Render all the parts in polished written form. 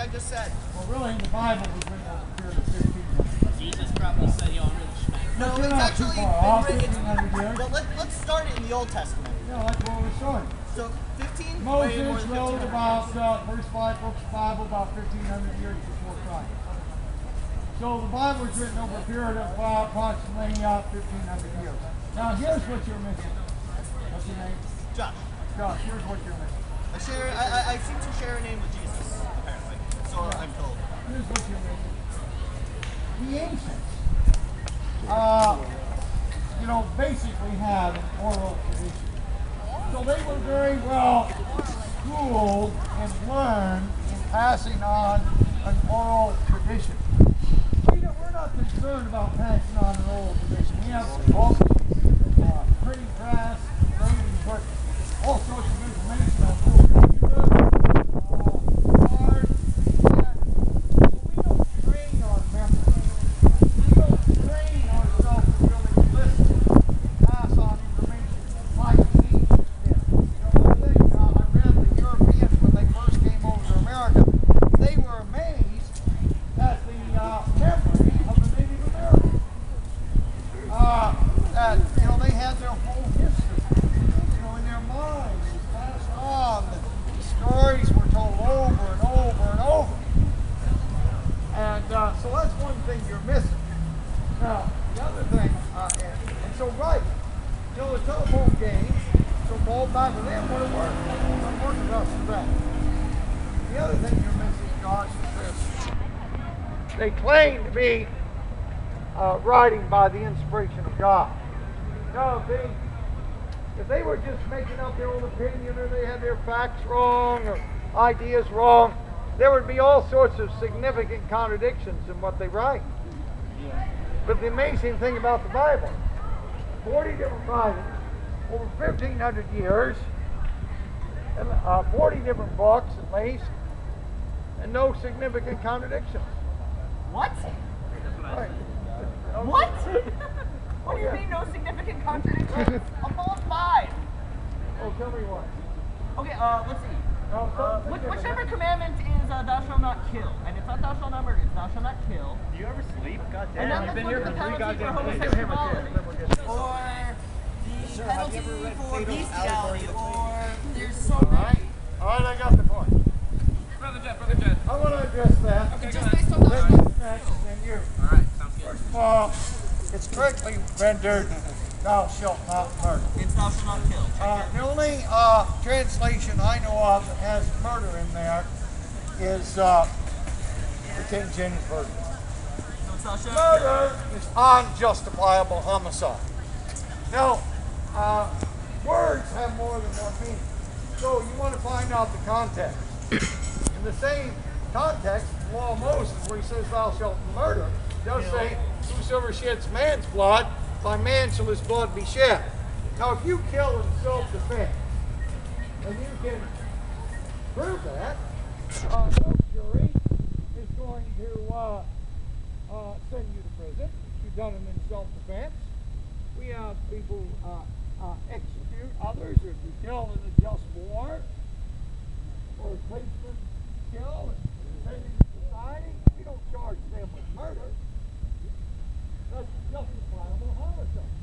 I just said. Well, really, the Bible was written over a period of 1500. Jesus probably said, yo, I'm really smack. No, You're it's not too actually far off, been written. 1500 years. Well, let's start it in the Old Testament. Yeah, that's where we're starting. So 15, way more Moses than wrote 1500. about first 5 books of the Bible about 1500 years before Christ. So the Bible was written over a period of approximately 1500 years. Now here's what you're missing. What's your name? Josh. Josh, here's what you're missing. I seem to share a name with Jesus, apparently. So I'm told. Here's what you're missing. The ancients, basically had an oral tradition. So they were very well schooled and learned in passing on an oral tradition. We're not concerned about passing on an oral tradition. We have books, printing press, writing, but all sorts of information on cards, so we don't train our memory. We don't train ourselves to really listen, pass on information like the ancients did. One thing I read, the Europeans, when they first came over to America, they were amazed at the memory of the Native Americans. That they had their whole history, in their minds, it was passed on. The stories were told over and over and over. And so that's one thing you're missing. Now, the other thing, and so the telephone games, so ball back with them, what it worked. It worked with us for that. The other thing you're missing, Josh, is this. They claim to be writing by the inspiration of God. No, if they were just making up their own opinion, or they had their facts wrong or ideas wrong, there would be all sorts of significant contradictions in what they write. But the amazing thing about the Bible, 40 different writings, over 1,500 years, and 40 different books at least, and no significant contradictions. What? Right. What? What do you mean no significant contradictions? A full 5. Oh, tell me what. Okay, let's see. Whichever Whichever commandment is thou shalt not kill, and it's not thou shalt not murder, it's thou shalt not kill. Do you ever sleep? God And then let's look at the penalty for homosexuality, or the penalty for bestiality, or there's so many. All right, I got the point. Brother Jet. I want to address that. Okay, Just based on that. Next, and you. Alright, sounds good. It's correctly rendered, thou shalt not murder. It's thou shalt not kill. The only translation I know of that has murder in there is the King James Version. So it's thou shalt not kill. Murder is unjustifiable homicide. Now, words have more than one meaning. So you want to find out the context. In the same context, the law of Moses, where he says thou shalt murder, does say, whosoever sheds man's blood, by man shall his blood be shed. Now, if you kill in self-defense, and you can prove that, no jury is going to send you to prison if you've done it in self-defense. We have people execute others if you kill in a just war, or a policeman kill and defending society. We don't charge them with murder. That's justifiable homicide.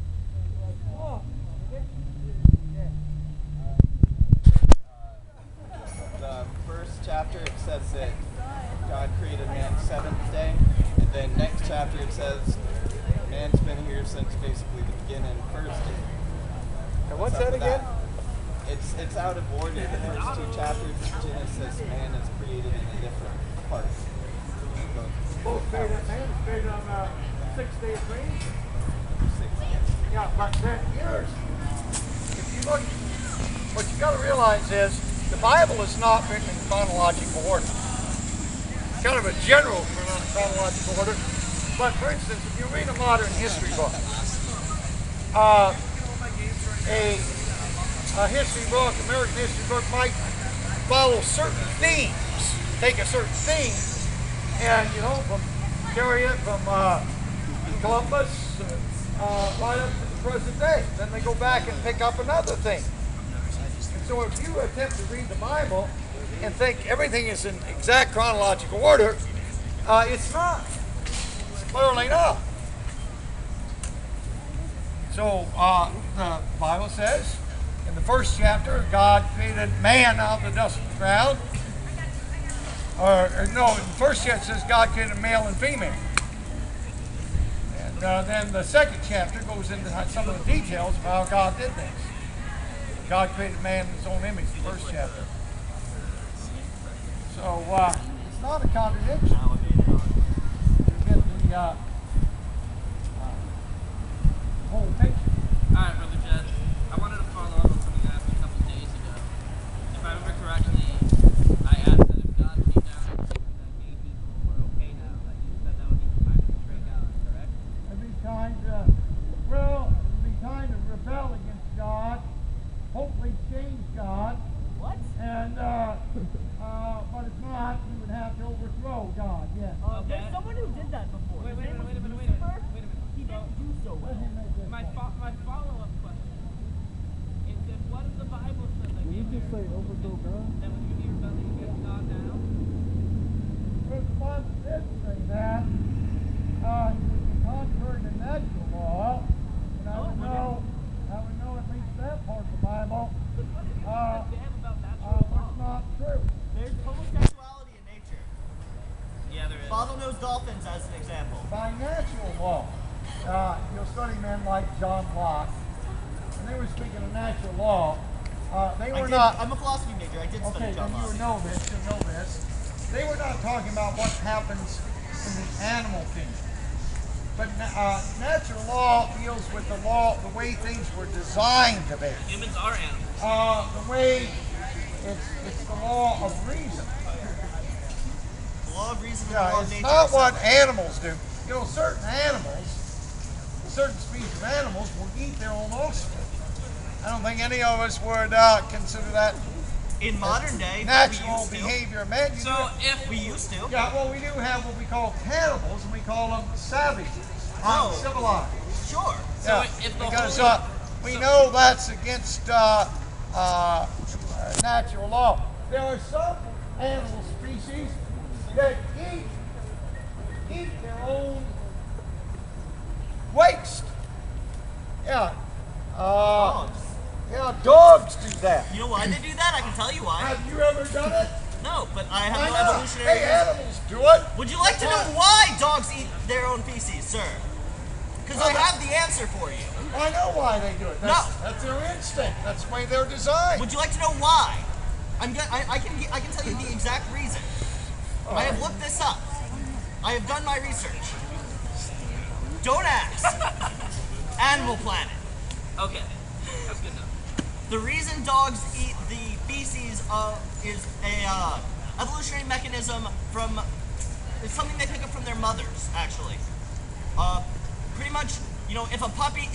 That's law. The first chapter, it says that God created man 7th day, and then next chapter it says man's been here since basically the beginning, first day. And what's that again? It's out of order. The first 2 chapters of Genesis, man is created in a different part. Both man is created on the 6th day of creation. Yeah, but then here's, if you look, what you got to realize is the Bible is not written in chronological order. It's kind of a general chronological order. But for instance, if you read a modern history book, a history book, American history book, might follow certain themes, take a certain theme, and from carry it from Columbus right up to the present day. Then they go back and pick up another thing. And so if you attempt to read the Bible and think everything is in exact chronological order. It's not. It's clearly not. So the Bible says in the first chapter, God created man out of the dust of the ground. Or no, in the first chapter it says God created male and female. And then the second chapter goes into some of the details of how God did this. God created man in his own image, the first chapter. So it's not a contradiction. You get the whole picture. Alright, Brother Jed. I wanted to follow up on something I asked a couple days ago. If I remember correctly, I asked that if God came down and said that gay people were okay now, that you said that would be kind of betray God, correct? It'd be kind to rebel against God, hopefully change God. What? And but if not, we would have to overthrow God. Yes. There's someone who did that before. Wait a His name was minute. Lucifer. He didn't do so Let well. him make this My point. follow-up question is that what does the Bible say that you just say overthrow God? That would you be rebelling against God now? Well, the Bible did say that it would be contrary to natural law, and I would know at least that part of the Bible was not true. There's homosexuality in nature. Yeah, there is. Bottlenose dolphins as an example. By natural law, you'll study men like John Locke, and they were speaking of natural law. They were not. I'm a philosophy major. I did study Okay, John then Locke. you know this. They were not talking about what happens in the animal kingdom. But natural law deals with the way things were designed to be. Humans are animals. The way it's the law of reason. The law of reason and the Yeah, law of it's nature. not what animals do. You know, certain species of animals will eat their own offspring. I don't think any of us would consider that In modern day, natural we used behavior. Man, you So if We used to. yeah, well, we do have what we call cannibals, and we call them savages, No. uncivilized. Sure. So Yeah, if the because whole- we know that's against natural law. There are some animal species that eat their own waste. Yeah. Dogs. Yeah, dogs do that. You know why they do that? I can tell you why. Have you ever done it? No, but I have Why no not? evolutionary Hey, reason. animals do it. Would you like to know why dogs eat their own feces, sir? Because I have the answer for you. I know why they do it. That's their instinct. That's the way they're designed. Would you like to know why? I can tell you the exact reason. I have looked this up. I have done my research. Don't ask. Animal Planet. Okay, that's good enough. The reason dogs eat the feces is a evolutionary mechanism from. It's something they pick up from their mothers, actually. Pretty much, if a puppy.